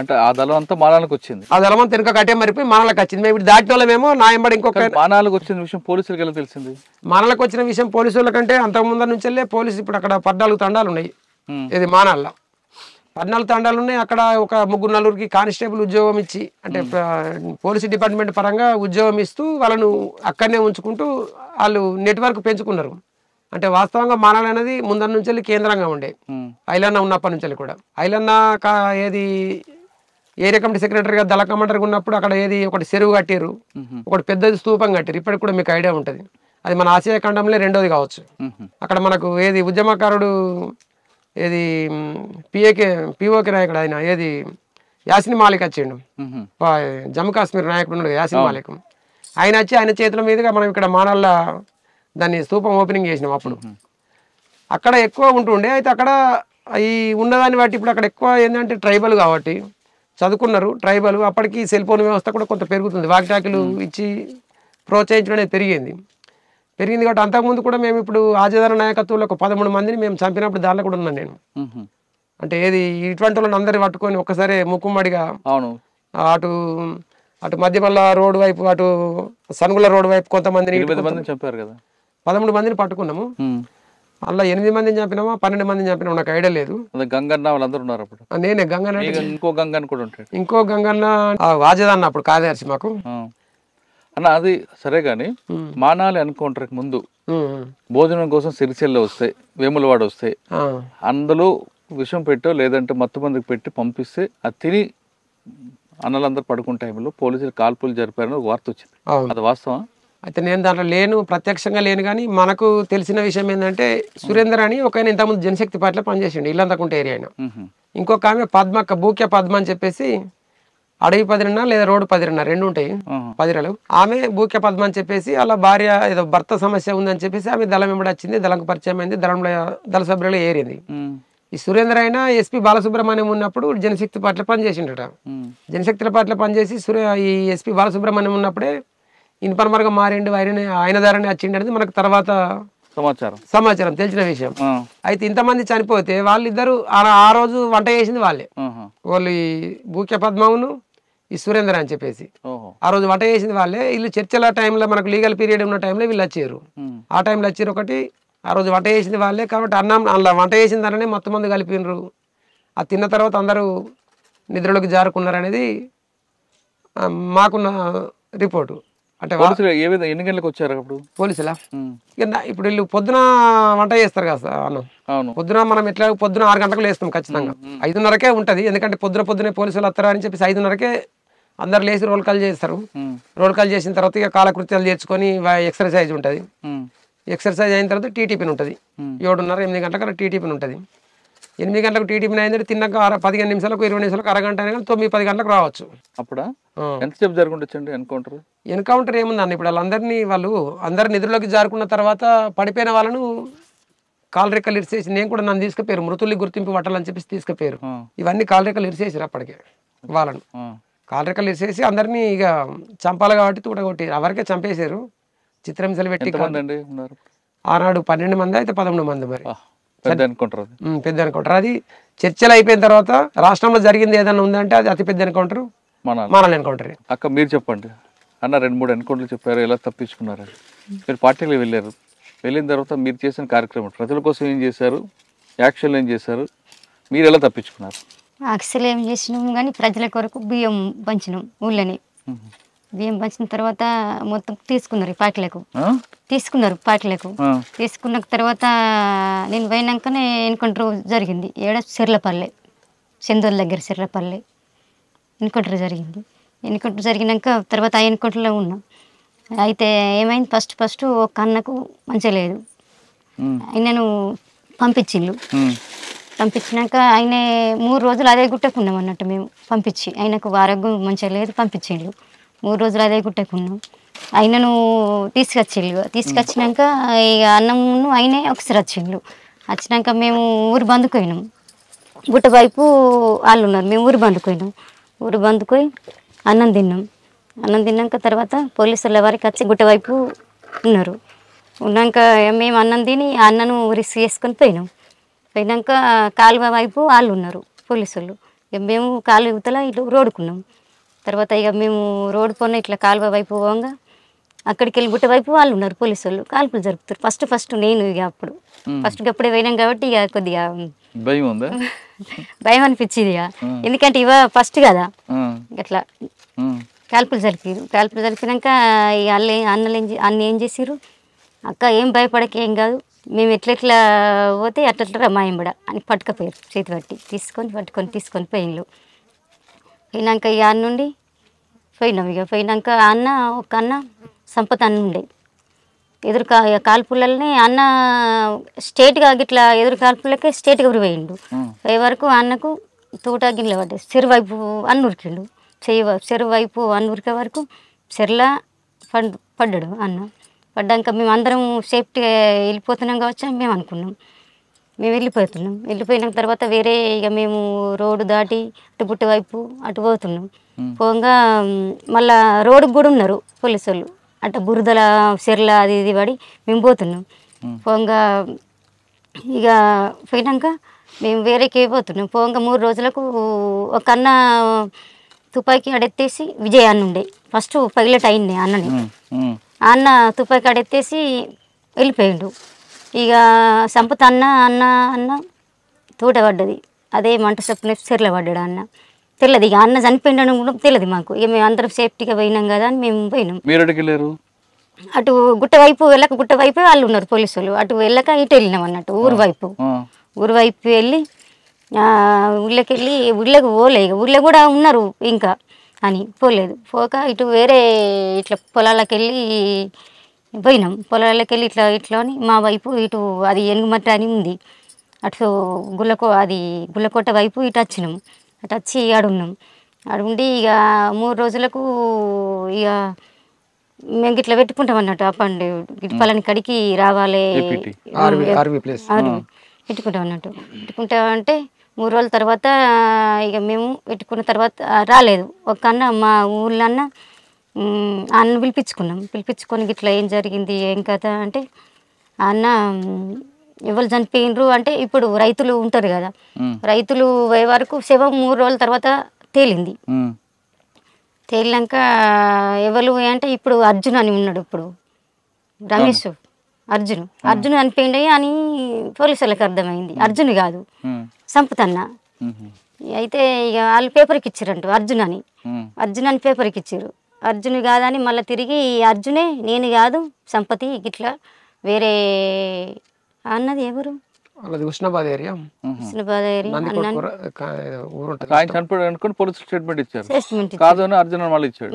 అంటే ఆ దళం అంతా మానాలకు వచ్చింది. ఆ దళం అంతా వెనుక కట్టే మరిపోయి మానాలకు వచ్చింది. మేము ఇప్పుడు దాటిన వాళ్ళమేమో నా ఎంబడి ఇంకొక మానాలకు వచ్చిన విషయం పోలీసులకు ఎలా తెలిసింది? మానాలకు వచ్చిన విషయం పోలీసు వాళ్ళ కంటే అంతకు ముందర నుంచి వెళ్ళే పోలీసు ఇప్పుడు అక్కడ 14 తండాలు ఉన్నాయి. ఇది మానాల్లో 14 తండాలు ఉన్నాయి. అక్కడ ఒక 3-4కి కానిస్టేబుల్ ఉద్యోగం ఇచ్చి అంటే పోలీసు డిపార్ట్మెంట్ పరంగా ఉద్యోగం ఇస్తూ వాళ్ళను అక్కడనే ఉంచుకుంటూ వాళ్ళు నెట్వర్క్ పెంచుకున్నారు. అంటే వాస్తవంగా మానాలు అనేది ముందర నుంచి వెళ్ళి కేంద్రంగా ఉండే ఐలన్న ఉన్నప్పటి నుంచి కూడా ఐలన్న ఏది ఏరియా కమిటీ సెక్రటరీగా దళ కమాండర్గా ఉన్నప్పుడు అక్కడ ఏది ఒకటి చెరువు కట్టారు, ఒకటి పెద్దది స్తూపం కట్టారు. ఇప్పటికి కూడా మీకు ఐడియా ఉంటుంది. అది మన ఆసియా ఖండంలో రెండోది కావచ్చు. అక్కడ మనకు ఏది ఉద్యమకారుడు ఏది పిఓకే నాయకుడు ఆయన ఏది యాసిన్ మాలిక్ వచ్చిండు, జమ్మూ కాశ్మీర్ నాయకుడు ఉన్నాడు యాసిన్ మాలిక్. ఆయన వచ్చి ఆయన చేతుల మీదుగా మనం ఇక్కడ మానాల దాన్ని స్తూపం ఓపెనింగ్ చేసినాం. అప్పుడు అక్కడ ఎక్కువ ఉంటుండే. అయితే అక్కడ ఈ ఉన్నదాన్ని బట్టి ఇప్పుడు అక్కడ ఎక్కువ ఏంటంటే ట్రైబల్ కాబట్టి చదువుకున్నారు ట్రైబల్. అప్పటికి సెల్ ఫోన్ వ్యవస్థ కూడా కొంత పెరుగుతుంది, వాకిటాకులు ఇచ్చి ప్రోత్సహించడం అనేది పెరిగింది కాబట్టి అంతకుముందు కూడా మేము ఇప్పుడు ఆజాదార నాయకత్వంలో ఒక 13 మందిని మేము చంపినప్పుడు దాంట్లో కూడా ఉన్నాను నేను. అంటే ఏది ఇటువంటి వాళ్ళని అందరినీ పట్టుకొని ఒక్కసారి ముక్కుమ్మడిగా అటు అటు మధ్యమల్ల రోడ్డు వైపు అటు సనుగుల రోడ్డు వైపు కొంతమందిని చెప్పారు కదా, 13 మందిని పట్టుకున్నాము. అలా 8 మందిని చంపినామా 12 మందిని చంపినా నాకు ఐడియా లేదు. గంగన్న వాళ్ళందరూ ఉన్నారు అప్పుడు. నేనే గంగన్న, ఇంకో గంగన్న కూడా ఉంటాడు. ఇంకో గంగన్న వాజదన్న అప్పుడు కార్యదర్శి మాకు అన్న. అది సరే గాని మానాలి ఎన్కౌంటర్కి ముందు భోజనం కోసం సిరిసిల్ల వస్తాయి, వేములవాడ వస్తాయి, అందులో విషం పెట్టో లేదంటే మత్తు మందికి పెట్టి పంపిస్తే అది తిని అన్నలందరూ పడుకున్న టైంలో పోలీసులు కాల్పులు జరిపారని ఒక వార్త వచ్చింది. అది వాస్తవం? అయితే నేను దాంట్లో లేను, ప్రత్యక్షంగా లేను. కానీ మనకు తెలిసిన విషయం ఏంటంటే సురేందర్ అని ఒక ఆయన ఇంతకుముందు జనశక్తి పార్టీలో పనిచేసిండు, ఇల్లంతకుంట ఏరియా ఆయన. ఇంకొక ఆమె పద్మక్క బూక్య పద్మ అని చెప్పేసి అడవి 10 లేదా రోడ్డు 10 రెండు ఉంటాయి 10. ఆమె బూక్య పద్మ అని చెప్పేసి అలా భార్య ఏదో భర్త సమస్య ఉందని చెప్పేసి ఆమె దళం వెంబడి వచ్చింది, దళంకు పరిచయం అయింది, దళ సభ్యులు ఏరింది. ఈ సురేంద్ర అయినా ఎస్పీ బాలసుబ్రహ్మణ్యం ఉన్నప్పుడు జనశక్తి పార్టీలో పనిచేసిండట. జనశక్తి పార్టీలో పనిచేసి ఈ ఎస్పీ బాలసుబ్రహ్మణ్యం ఉన్నప్పుడే ఇన్ఫార్మర్గా మారిండు, ఆయన ద్వారానే వచ్చిండు అనేది మనకు తర్వాత సమాచారం తెలిసిన విషయం. అయితే ఇంతమంది చనిపోతే వాళ్ళిద్దరు ఆ రోజు వంట చేసింది వాళ్ళే, వాళ్ళు ఈ బూక్య పద్మవును ఈ సురేందర్ అని చెప్పేసి ఆ రోజు వంట చేసింది వాళ్ళే. వీళ్ళు చర్చల టైంలో మనకు లీగల్ పీరియడ్ ఉన్న టైంలో వీళ్ళు వచ్చారు, ఆ టైంలో వచ్చారు. ఒకటి ఆ రోజు వంట చేసింది వాళ్ళే కాబట్టి అన్నం అలా వంట చేసిన దానినే మొత్తం మంది కలిపినరు. అది తిన్న తర్వాత అందరూ నిద్రలోకి జారుకున్నారు అనేది మాకున్న రిపోర్టు. అంటే ఎన్ని గంటలకు వచ్చారు అప్పుడు పోలీసులా? ఇప్పుడు వీళ్ళు పొద్దున వంట చేస్తారు కదా సార్ అన్నం. పొద్దున మనం ఎట్లా పొద్దున 6 గంటలకు లేస్తాం ఖచ్చితంగా, 5:30కే ఉంటుంది. ఎందుకంటే పొద్దునే పోలీసులు వస్తారా అని చెప్పేసి 5:30కే అందరు లేచి రోల్ కాల్ చేస్తారు. రోల్ కాల్ చేసిన తర్వాత ఇక కాలకృత్యాలు చేర్చుకొని ఎక్సర్సైజ్ ఉంటుంది. ఎక్సర్సైజ్ అయిన తర్వాత టీటీపీని ఉంటుంది. 7:30-8 గంటలకు అలా టీటీపీని ఉంటుంది. 8 గంటలకు టీటీపీని అయిందంటే తిన్నాక 15 నిమిషాలకు 20 నిమిషాలకు అరగంట అయినా కానీ 9-10 గంటలకు రావచ్చు. అప్పుడు ఎంతసేపు జరుగుండొచ్చండి ఎన్కౌంటర్ ఏముందండి, ఇప్పుడు వాళ్ళు అందరు నిధుల్లోకి జారుకున్న తర్వాత పడిపోయిన వాళ్ళను కాలరెక్కలు ఇరిసేసి, నేను కూడా నన్ను తీసుకుపోయారు, మృతుల్ని గుర్తింపు పట్టాలని చెప్పేసి తీసుకుపోయారు. ఇవన్నీ కాలరెక్కలు ఇరిసేసారు. అప్పటికే వాళ్ళను కాలరెక్కలు ఇరిసేసి అందరినీ ఇక చంపాలి కాబట్టి తూడగొట్టి ఎవరికే చంపేశారు. చిత్రహింసలు పెట్టి ఆనాడు 12 మంది అయితే 11 మంది మరి పెద్ద ఎన్కౌంటర్. అది చర్చలు అయిపోయిన తర్వాత రాష్ట్రంలో జరిగింది ఏదైనా ఉందంటే అది అతి పెద్ద ఎన్కౌంటర్ మానాల ఎన్కౌంటర్. అక్క మీరు చెప్పండి అన్న, 2-3 ఎన్కౌంటర్లు చెప్పారు, ఎలా తప్పించుకున్నారు? మీరు పార్టీలో వెళ్ళారు, వెళ్ళిన తర్వాత మీరు చేసిన కార్యక్రమం ప్రజల కోసం ఏం చేశారు, యాక్షన్ ఏం చేశారు, మీరు ఎలా తప్పించుకున్నారు? యాక్షన్ ఏం చేసినాం కానీ ప్రజల కొరకు బియ్యం పంచినాం. ఊళ్ళని బియ్యం పంచిన తర్వాత మొత్తం తీసుకున్నారు పార్టీలకు. తీసుకున్న తర్వాత నేను పోయినాకనే ఎన్కౌంటర్ జరిగింది. సిర్లపల్లె చందోల్ దగ్గర సిర్లపల్లె ఎన్కౌంటర్ జరిగింది. ఎన్కౌంటర్ జరిగినాక తర్వాత ఆ ఎన్కౌంటర్లో ఉన్నాం. అయితే ఏమైంది, ఫస్ట్ ఒక అన్నకు మంచిగా లేదు, ఆయనను పంపించినాక ఆయన 3 రోజులు అదే గుట్టకున్నాం అన్నట్టు. మేము పంపించి ఆయనకు ఆరోగ్యం మంచిగా లేదు, పంపించిండ్రు. 3 రోజులు అదే గుట్టకున్నాం. ఆయనను తీసుకొచ్చినాక ఇక అన్నమును ఆయనే ఒకసారి వచ్చినాక మేము ఊరు బందుకుపోయినాం. గుట్ట వైపు వాళ్ళు ఉన్నారు, మేము ఊరు బందుకుపోయి అన్నం తిన్నాక తర్వాత పోలీసులు ఎవరికి వచ్చి గుట్ట వైపు ఉన్నాక మేము అన్నం తిని ఆ అన్నను రిస్క్ చేసుకొని పోయినాక కాలువ వైపు వాళ్ళు ఉన్నారు పోలీసులు. ఇక మేము కాలు యువతల ఇటు రోడ్డుకున్నాం. తర్వాత ఇక మేము రోడ్డు పోయిన ఇట్లా కాలువ వైపు పోగా అక్కడికి వెళ్ళి గుట్ట వైపు వాళ్ళు ఉన్నారు పోలీసు వాళ్ళు, కాల్పులు జరుపుతారు. ఫస్ట్ నేను ఇక అప్పుడు అప్పుడే పోయినాం కాబట్టి ఇక కొద్దిగా భయం ఉందా? భయం అనిపించింది ఇక, ఎందుకంటే ఫస్ట్ కదా అట్లా కాల్పులు జరిపినాక ఇక అన్న ఏం చేసిర్రు, అక్క ఏం భయపడక ఏం కాదు, మేము ఎట్లా పోతే అట్లా రమాయంబడ అని పట్టుకపోయారు, చేతి పట్టి తీసుకొని పోయిన్లు. పోయినాక ఇక అన్న నుండి పోయినాం. ఇక పోయినాక ఒక అన్న సంపత్ అన్న ఉండే ఎదురు కాల్పులనే అన్న స్టేట్గా గిట్లా ఎదురు కాల్పులకే స్టేట్గా ఉరిపోయిండు. పోయే వరకు అన్నకు తోట గిన్నెలు పడ్డాయి, చెరువు వైపు అన్న ఉరికిండు, చెరువు వైపు అన్న ఉరికే వరకు చెర్ల పడ్డాడు అన్న. పడ్డాక మేము అందరం సేఫ్టీగా వెళ్ళిపోతున్నాం కావచ్చు అని మేము అనుకున్నాం. మేము వెళ్ళిపోయిన తర్వాత వేరే ఇక మేము రోడ్డు దాటి అటు గుట్ట వైపు అటు పోతున్నాం. పోగా మళ్ళా రోడ్డుకు కూడా ఉన్నారు పోలీసు వాళ్ళు, అట్ట బురదల చెర్ల అది ఇది పడి మేము పోతున్నాం. పోగా ఇక పోయినాక మేము వేరేకి పోతున్నాం. పోగా 3 రోజులకు ఒక అన్న తుపాకీ అడెత్తేసి విజయ్ అన్న ఉండే, ఫస్ట్ పైలట్ అయింది అన్నని. అన్న తుపాకీ అడెత్తేసి వెళ్ళిపోయిండు. ఇక సంపత్ అన్న తోట పడ్డది, అదే మంట చెప్పిన చెర్ల పడ్డాడు అన్న. తెలియదు ఇక అన్న చనిపోయిండని కూడా తెలియదు మాకు. ఇక మేము అందరం సేఫ్టీగా పోయినాం కదా అని మేము పోయినాం. అటు గుట్ట వైపు వాళ్ళు ఉన్నారు పోలీసు వాళ్ళు, అటు వెళ్ళక ఇటు వెళ్ళినాం అన్నట్టు ఊరు వైపు వెళ్ళి ఊళ్ళకి పోలే. ఇక ఊళ్ళో కూడా ఉన్నారు ఇంకా అని పోలేదు. పోక ఇటు వేరే ఇట్లా పొలాలకు వెళ్ళి పోయినాం. పొలాలకు వెళ్ళి ఇట్లా అని మా వైపు ఇటు అది ఎనుగుమట్ట అని ఉంది, అటు గుల్లకోట వైపు ఇటు వచ్చినాం. అటు వచ్చి ఆడున్నాం. ఆడుండి ఇక 3 రోజులకు ఇక మేము ఇట్లా పెట్టుకుంటాం అన్నట్టు, అప్పండి పలాని కడికి రావాలి పెట్టుకుంటాం అన్నట్టు. పెట్టుకుంటామంటే 3 రోజుల తర్వాత ఇక మేము పెట్టుకున్న తర్వాత రాలేదు. ఒక అన్న మా ఊళ్ళో అన్న పిలిపించుకొని ఇట్లా ఏం జరిగింది ఏం కథ అంటే, అన్న ఎవరు చనిపోయినరు అంటే ఇప్పుడు రైతులు ఉంటారు కదా, రైతులు పోయే వరకు శవం 3 రోజుల తర్వాత తేలింది. తేలినాక ఎవరు అంటే ఇప్పుడు అర్జున్ అని ఉన్నాడు, ఇప్పుడు రమేష్ అర్జున్ చనిపోయింది అని పోలీసు వాళ్ళకి అర్థమైంది. అర్జున్ కాదు సంపత్ అన్న. అయితే ఇక వాళ్ళు పేపర్కి ఇచ్చారంట అర్జున్ అని పేపర్కి ఇచ్చారు. అర్జున్ కాదని మళ్ళీ తిరిగి అర్జునే నేను కాదు సంపతి ఇట్లా వేరే అన్నది ఎవరు హుస్నాబాద్ ఏరియా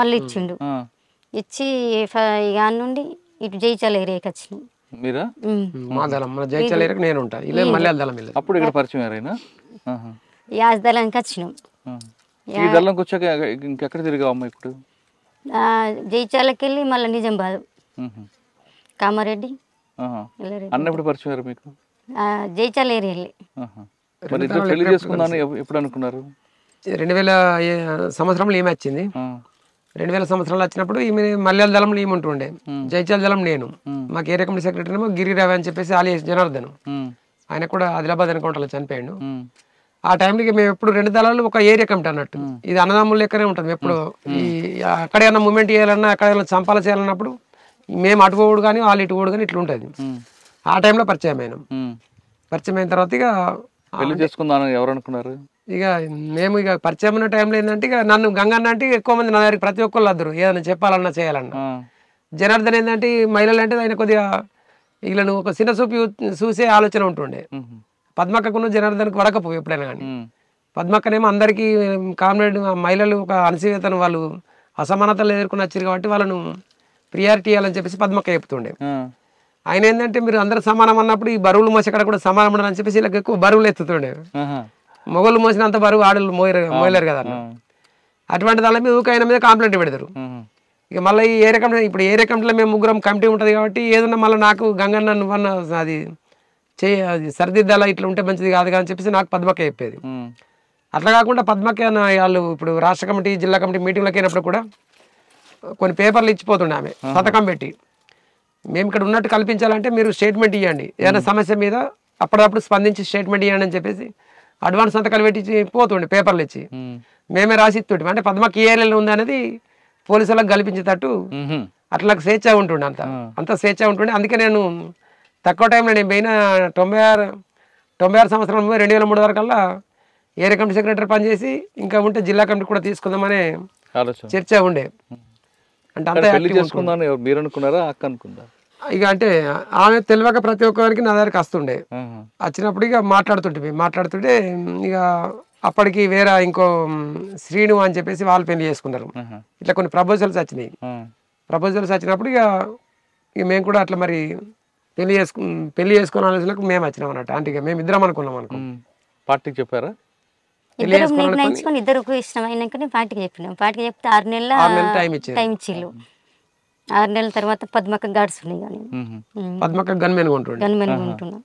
మళ్ళీ ఇచ్చిండు. ఇచ్చి ఇక నుండి ఇటు జైచాల ఏరియాకి వచ్చినాం. యాజ్దళానికి వచ్చినాం. జైచాలకి వెళ్ళి మళ్ళీ నిజామాబాద్ కామారెడ్డి జైచాల ఏరియా. 2000 సంవత్సరంలో ఏమి వచ్చింది, 2000 సంవత్సరాలు వచ్చినప్పుడు ఈమె మల్యాల దళంలో ఈమె ఉంటుండే, జైచాల దళం నేను. మాకు ఏరియా కమిటీ సెక్రటరీ ఏమో గిరిరావు అని చెప్పేసి ఆలి జనార్దన్, ఆయన కూడా ఆదిలాబాద్ అనుకుంటా చనిపోయాడు. ఆ టైంకి మేము ఎప్పుడు 2 దళాలు ఒక ఏరియా కమిటీ అన్నట్టు, ఇది అన్నదమ్ముల లెక్కనే ఉంటుంది. ఎప్పుడు ఈ అక్కడైనా మూమెంట్ చేయాలన్నా అక్కడ చంపాల చేయాలన్నప్పుడు మేము అటు పోడు కానీ వాళ్ళు ఇటు పోడు కానీ ఇట్లా ఉంటుంది. ఆ టైంలో పరిచయం అయిన తర్వాత ఇక పెళ్లి చేసుకుందాం ఎవరు అనుకున్నారు. ఇక మేము ఇక పరిచయం ఉన్న టైంలో ఏంటంటే ఇక నన్ను గంగన్న అంటే ఎక్కువ మంది నా దగ్గరికి ప్రతి ఒక్కళ్ళు వద్దరు, ఏదైనా చెప్పాలన్నా చేయాలన్నా. జనార్దన్ ఏంటంటే మహిళలు అంటే ఆయన కొద్దిగా వీళ్ళను ఒక చిన్న చూసే ఆలోచన ఉంటుండే. పద్మక్కకును జనార్దన్కి వడకపోవు ఎప్పుడైనా కానీ. పద్మక్కనేమో అందరికీ కామ్రేడ్ మహిళలు ఒక అణచివేతను వాళ్ళు అసమానతలు ఎదుర్కొని వచ్చారు కాబట్టి వాళ్ళను ప్రియారిటీ ఇవ్వాలని చెప్పేసి పద్మక్క చెప్తుండే. ఆయన ఏంటంటే మీరు అందరూ సమానం అన్నప్పుడు ఈ బరువులు మోసక్కడ కూడా సమానం ఉండని చెప్పేసి వీళ్ళకి ఎక్కువ బరువులు ఎత్తుతుండే. మొగలు మోసినంత బరువు ఆడలు మోయలేరు కదా. అటువంటి దాని మీద ఊకైన మీద కంప్లైంట్ పెడతారు. ఇక మళ్ళీ ఈ ఏరియా కమిటీ, ఇప్పుడు ఏరియా కమిటీలో మేము 3 కమిటీ ఉంటుంది కాబట్టి ఏదన్నా మళ్ళీ నాకు గంగన్న నువ్వన్న అది అది సరిదిద్దాలా ఇట్లా ఉంటే మంచిది కాదు అని చెప్పేసి నాకు పద్మక్క చెప్పేది. అట్లా కాకుండా పద్మక్క వాళ్ళు ఇప్పుడు రాష్ట్ర కమిటీ జిల్లా కమిటీ మీటింగ్లకు అయినప్పుడు కూడా కొన్ని పేపర్లు ఇచ్చిపోతుండే ఆమె పథకం పెట్టి, మేము ఇక్కడ ఉన్నట్టు కల్పించాలంటే మీరు స్టేట్మెంట్ ఇవ్వండి, ఏదైనా సమస్య మీద అప్పుడప్పుడు స్పందించి స్టేట్మెంట్ ఇవ్వండి అని చెప్పేసి అడ్వాన్స్ సంతకాలు పెట్టి పోతుండే పేపర్లు ఇచ్చి ఉమ్. మేమే రాసి ఇస్తుంటే అంటే పద్మకి ఏ ఏరియాలో ఉంది అనేది పోలీసు వాళ్ళకి కల్పించేటట్టు ఉహు. అట్లా స్వేచ్ఛ ఉంటుండే అంత స్వేచ్ఛ ఉంటుండే. అందుకే నేను తక్కువ టైంలో నేను పోయిన 96 సంవత్సరం 2003 వరకల్లా ఏరియా కమిటీ సెక్రటరీ పనిచేసి ఇంకా ఉంటే జిల్లా కమిటీ కూడా తీసుకుందామనే ఆలోచన చర్చ ఉండే. అంటే అంత పెళ్లి చేసుకుందామని మీరు అనుకున్నారా, అక్క అనుకుందా? ఇక అంటే ఆమె తెలియక ప్రతి ఒక్కరికి నా దగ్గరికి వస్తుండే. ఆహా. వచ్చినప్పుడు ఇక మాట్లాడుతుంటే ఇక అప్పటికి వేరే ఇంకో శ్రీను అని చెప్పేసి వాళ్ళు పెళ్లి చేసుకున్నారు. ఆహా. ఇట్లా కొన్ని ప్రపోజల్స్ వచ్చినాయి. ఆ. ప్రపోజల్స్ వచ్చినప్పుడు ఇక మేము కూడా అట్లా మరి పెళ్లి చేసుకున్న ఆలోచనకు మేము వచ్చినాం అన్నట్టు. అంటే ఇక మేము ఇద్దరం అనుకున్నాం అనుకో. ఉమ్. పార్టీకి చెప్పారా? ఇద్దరు నిర్ణయించుకొని ఇద్దరికి ఇష్టం అయినాకనే పార్టీకి చెప్పినాం. పార్టీకి చెప్తే 6 నెలల టైం ఇచ్చారు. టైం ఇచ్చిళ్ళు. 6 నెలల తర్వాత పద్మక్క గాడుస్తున్నాయి కానీ ఉహు. పద్మక్క గన్మెన్ కొంటుండే. గన్మెన్ ఉంటున్నాం.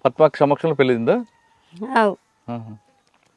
పద్మాక్ సమక్షంలో పెళ్ళిందా? అవు ఆహా.